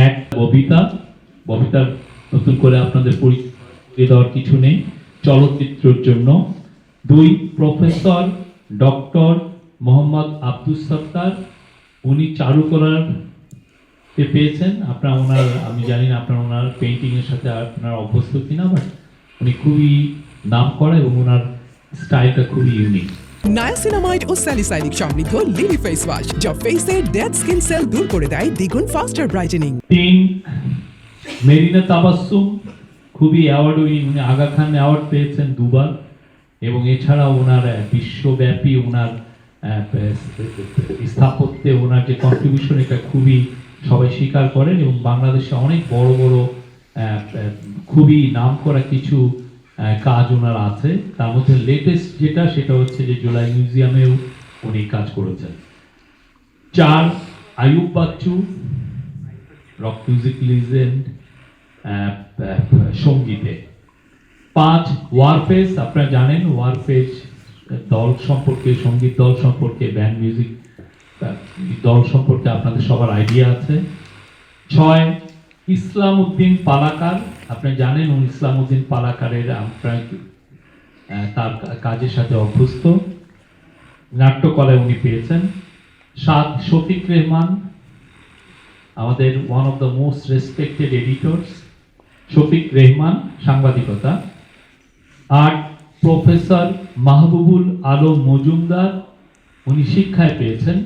এক ববিতার নতুন করে আপনাদের পরিচয় দেওয়ার কিছু নেই, চলচ্চিত্রের জন্য। 2 প্রফেসর ডক্টর মোহাম্মদ আব্দুস সত্তার, উনি চারুকলার পেয়েছেন। আপনার ওনার, আমি জানি না আপনার ওনার পেন্টিং এর সাথে আপনার অভ্যস্ত কিনা, বাট উনি খুবই নাম করা এবং ওনার স্টাইলটা খুবই ইউনিক। নায়াসিনামাইড ও স্যালিসাইলিক সমৃদ্ধ লিলি ফেস ওয়াশ যা ফেসের ডেড স্কিন সেল দূর করে দেয় দ্বিগুণ ফাস্টার ব্রাইটেনিং। 3 মেরিনা তাবাসসুম, খুবই অ্যাওয়ার্ড উইনিং, উনি আগা খান অ্যাওয়ার্ড পেয়েছেন 2 বার, এবং এছাড়াও ওনার বিশ্বব্যাপী ওনার স্থাপত্যে ওনার যে কন্ট্রিবিউশন, এটা খুবই সবাই স্বীকার করেন। এবং বাংলাদেশে অনেক বড় বড় খুবই নাম করা কিছু কাজ ওনার আছে, তার মধ্যে লেটেস্ট যেটা সেটা হচ্ছে যে জুলাই মিউজিয়ামেও উনি কাজ করেছেন। 4 Ayub Bachchu, rock music legend সঙ্গীতে। 5 ওয়ারফেজ, আপনারা জানেন ওয়ারফেজ দল সম্পর্কে, সঙ্গীত দল সম্পর্কে, ব্যান্ড মিউজিক দল সম্পর্কে আপনাদের সবার আইডিয়া আছে। 6 ইসলাম উদ্দিন পালাকার, আপনারা জানেন ইসলাম উদ্দিন পালাকারের আপনারা তার কাজের সাথে অভ্যস্ত, নাট্যকলায় উনি পেয়েছেন। 7 শফিক রেহমান, আমাদের one of the most respected editors Shafiq Rehman, সাংবাদিকতা। 8 প্রফেসর মাহবুবুল আলম মজুমদার, উনি শিক্ষায় পেয়েছেন।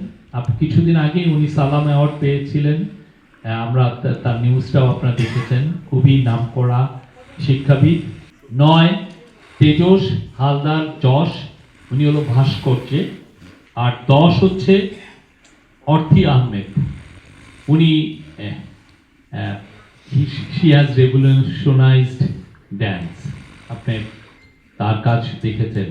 কিছুদিন আগেই উনি সালাম অ্যাওয়ার্ড পেয়েছিলেন, আমরা তার নিউজটাও আপনারা দেখেছেন, খুবই নামকরা শিক্ষাবিদ। 9 তেজস হালদার যশ, উনি হলো ভাস্কর্যে। আর 10 হচ্ছে অর্থী আহমেদ, উনি she has revolutionized dance, আপনি তার কাজ দেখেছেন।